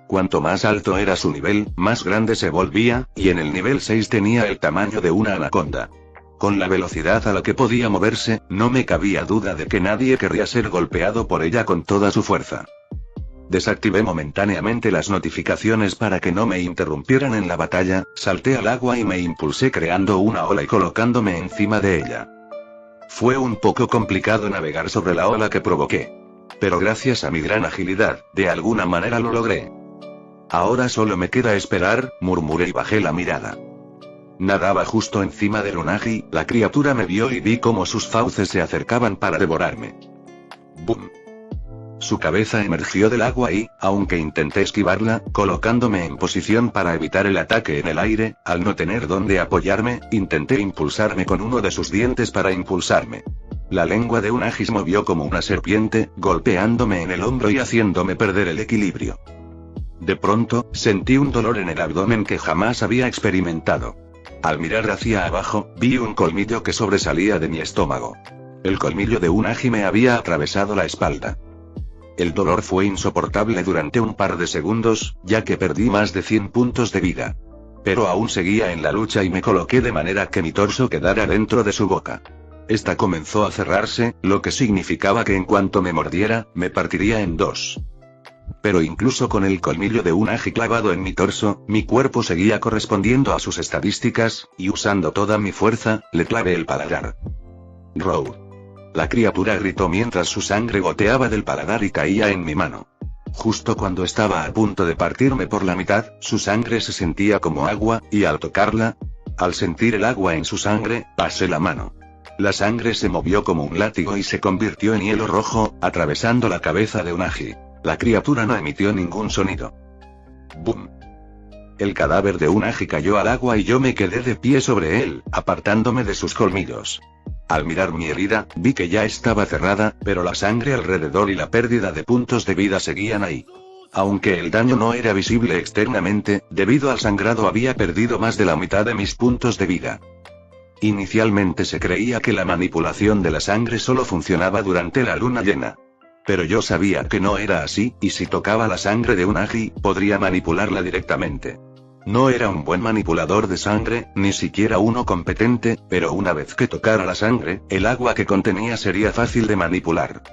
Cuanto más alto era su nivel, más grande se volvía, y en el nivel 6 tenía el tamaño de una anaconda. Con la velocidad a la que podía moverse, no me cabía duda de que nadie querría ser golpeado por ella con toda su fuerza. Desactivé momentáneamente las notificaciones para que no me interrumpieran en la batalla, salté al agua y me impulsé creando una ola y colocándome encima de ella. Fue un poco complicado navegar sobre la ola que provoqué. Pero gracias a mi gran agilidad, de alguna manera lo logré. Ahora solo me queda esperar, murmuré y bajé la mirada. Nadaba justo encima del Unagi, la criatura me vio y vi cómo sus fauces se acercaban para devorarme. ¡Bum! Su cabeza emergió del agua y, aunque intenté esquivarla, colocándome en posición para evitar el ataque en el aire, al no tener dónde apoyarme, intenté impulsarme con uno de sus dientes para impulsarme. La lengua de Unagi se movió como una serpiente, golpeándome en el hombro y haciéndome perder el equilibrio. De pronto, sentí un dolor en el abdomen que jamás había experimentado. Al mirar hacia abajo, vi un colmillo que sobresalía de mi estómago. El colmillo de Unagi me había atravesado la espalda. El dolor fue insoportable durante un par de segundos, ya que perdí más de 100 puntos de vida. Pero aún seguía en la lucha y me coloqué de manera que mi torso quedara dentro de su boca. Esta comenzó a cerrarse, lo que significaba que en cuanto me mordiera, me partiría en dos. Pero incluso con el colmillo de Unagi clavado en mi torso, mi cuerpo seguía correspondiendo a sus estadísticas, y usando toda mi fuerza, le clavé el paladar. Row. La criatura gritó mientras su sangre goteaba del paladar y caía en mi mano. Justo cuando estaba a punto de partirme por la mitad, su sangre se sentía como agua, y al tocarla, al sentir el agua en su sangre, pasé la mano. La sangre se movió como un látigo y se convirtió en hielo rojo, atravesando la cabeza de Unagi. La criatura no emitió ningún sonido. ¡Bum! El cadáver de Unagi cayó al agua y yo me quedé de pie sobre él, apartándome de sus colmillos. Al mirar mi herida, vi que ya estaba cerrada, pero la sangre alrededor y la pérdida de puntos de vida seguían ahí. Aunque el daño no era visible externamente, debido al sangrado había perdido más de la mitad de mis puntos de vida. Inicialmente se creía que la manipulación de la sangre solo funcionaba durante la luna llena. Pero yo sabía que no era así, y si tocaba la sangre de Unagi, podría manipularla directamente. No era un buen manipulador de sangre, ni siquiera uno competente, pero una vez que tocara la sangre, el agua que contenía sería fácil de manipular.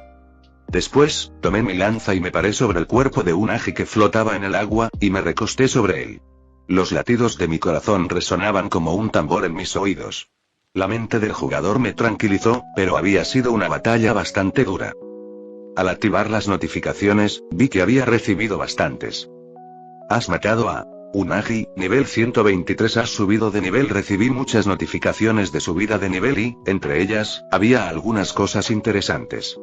Después, tomé mi lanza y me paré sobre el cuerpo de Unagi que flotaba en el agua, y me recosté sobre él. Los latidos de mi corazón resonaban como un tambor en mis oídos. La mente del jugador me tranquilizó, pero había sido una batalla bastante dura. Al activar las notificaciones, vi que había recibido bastantes. Has matado a Unagi, nivel 123. Has subido de nivel. Recibí muchas notificaciones de subida de nivel y, entre ellas, había algunas cosas interesantes.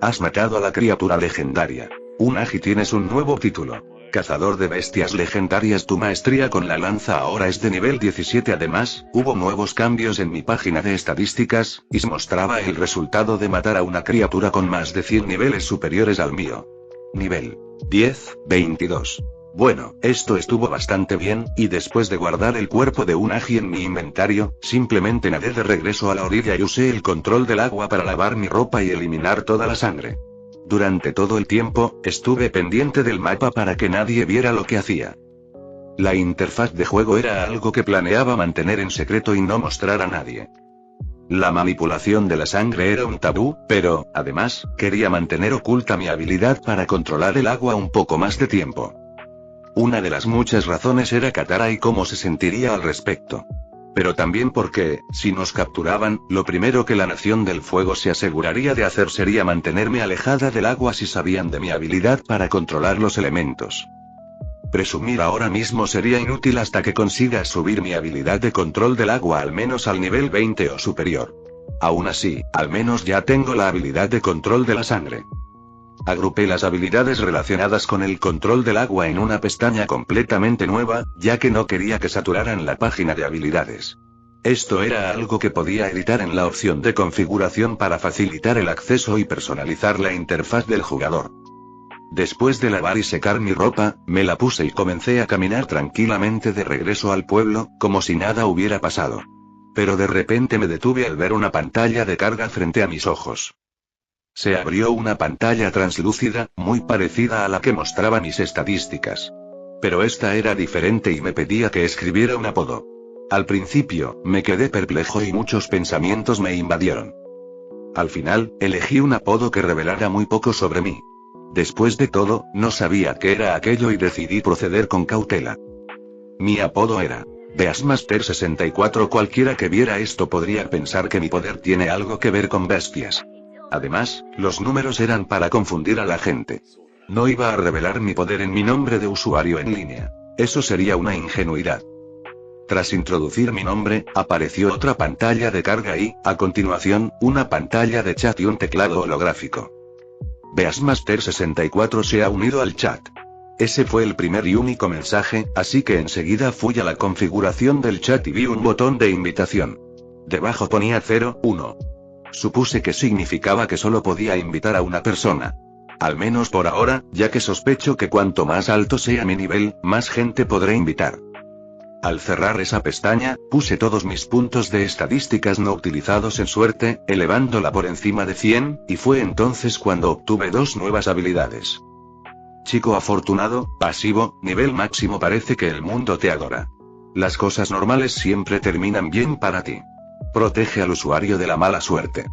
Has matado a la criatura legendaria. Unagi, tienes un nuevo título. Cazador de bestias legendarias. Tu maestría con la lanza ahora es de nivel 17. Además, hubo nuevos cambios en mi página de estadísticas, y se mostraba el resultado de matar a una criatura con más de 100 niveles superiores al mío. Nivel 10, 22. Bueno, esto estuvo bastante bien, y después de guardar el cuerpo de Unagi en mi inventario, simplemente nadé de regreso a la orilla y usé el control del agua para lavar mi ropa y eliminar toda la sangre. Durante todo el tiempo, estuve pendiente del mapa para que nadie viera lo que hacía. La interfaz de juego era algo que planeaba mantener en secreto y no mostrar a nadie. La manipulación de la sangre era un tabú, pero, además, quería mantener oculta mi habilidad para controlar el agua un poco más de tiempo. Una de las muchas razones era Katara y cómo se sentiría al respecto. Pero también porque, si nos capturaban, lo primero que la Nación del Fuego se aseguraría de hacer sería mantenerme alejada del agua si sabían de mi habilidad para controlar los elementos. Presumir ahora mismo sería inútil hasta que consiga subir mi habilidad de control del agua al menos al nivel 20 o superior. Aún así, al menos ya tengo la habilidad de control de la sangre. Agrupé las habilidades relacionadas con el control del agua en una pestaña completamente nueva, ya que no quería que saturaran la página de habilidades. Esto era algo que podía editar en la opción de configuración para facilitar el acceso y personalizar la interfaz del jugador. Después de lavar y secar mi ropa, me la puse y comencé a caminar tranquilamente de regreso al pueblo, como si nada hubiera pasado. Pero de repente me detuve al ver una pantalla de carga frente a mis ojos. Se abrió una pantalla translúcida, muy parecida a la que mostraba mis estadísticas. Pero esta era diferente y me pedía que escribiera un apodo. Al principio, me quedé perplejo y muchos pensamientos me invadieron. Al final, elegí un apodo que revelara muy poco sobre mí. Después de todo, no sabía qué era aquello y decidí proceder con cautela. Mi apodo era Beastmaster 64. Cualquiera que viera esto podría pensar que mi poder tiene algo que ver con bestias. Además, los números eran para confundir a la gente. No iba a revelar mi poder en mi nombre de usuario en línea. Eso sería una ingenuidad. Tras introducir mi nombre, apareció otra pantalla de carga y, a continuación, una pantalla de chat y un teclado holográfico. Beastmaster 64 se ha unido al chat. Ese fue el primer y único mensaje, así que enseguida fui a la configuración del chat y vi un botón de invitación. Debajo ponía 01. Supuse que significaba que solo podía invitar a una persona. Al menos por ahora, ya que sospecho que cuanto más alto sea mi nivel, más gente podré invitar. Al cerrar esa pestaña, puse todos mis puntos de estadísticas no utilizados en suerte, elevándola por encima de 100, y fue entonces cuando obtuve 2 nuevas habilidades. Chico afortunado, pasivo, nivel máximo. Parece que el mundo te adora. Las cosas normales siempre terminan bien para ti. Protege al usuario de la mala suerte.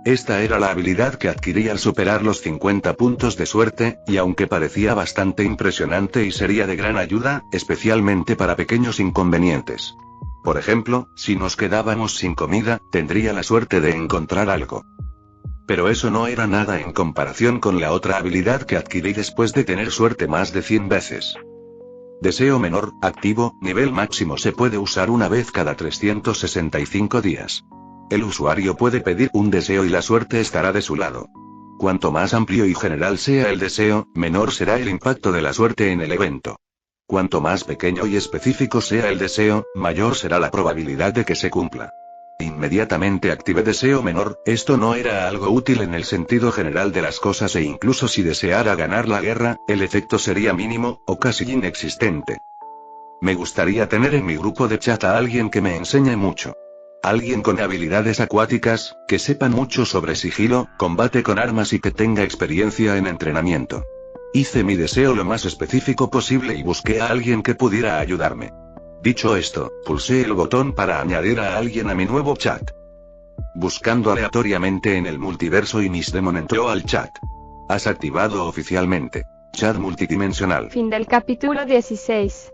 Esta era la habilidad que adquirí al superar los 50 puntos de suerte, y aunque parecía bastante impresionante y sería de gran ayuda, especialmente para pequeños inconvenientes. Por ejemplo, si nos quedábamos sin comida, tendría la suerte de encontrar algo. Pero eso no era nada en comparación con la otra habilidad que adquirí después de tener suerte más de 100 veces. Deseo menor, activo, nivel máximo. Se puede usar una vez cada 365 días. El usuario puede pedir un deseo y la suerte estará de su lado. Cuanto más amplio y general sea el deseo, menor será el impacto de la suerte en el evento. Cuanto más pequeño y específico sea el deseo, mayor será la probabilidad de que se cumpla. Inmediatamente activé deseo menor. Esto no era algo útil en el sentido general de las cosas e incluso si deseara ganar la guerra, el efecto sería mínimo, o casi inexistente. Me gustaría tener en mi grupo de chat a alguien que me enseñe mucho. Alguien con habilidades acuáticas, que sepa mucho sobre sigilo, combate con armas y que tenga experiencia en entrenamiento. Hice mi deseo lo más específico posible y busqué a alguien que pudiera ayudarme. Dicho esto, pulsé el botón para añadir a alguien a mi nuevo chat. Buscando aleatoriamente en el multiverso y Miss Demon entró al chat. Has activado oficialmente. Chat multidimensional. Fin del capítulo 16.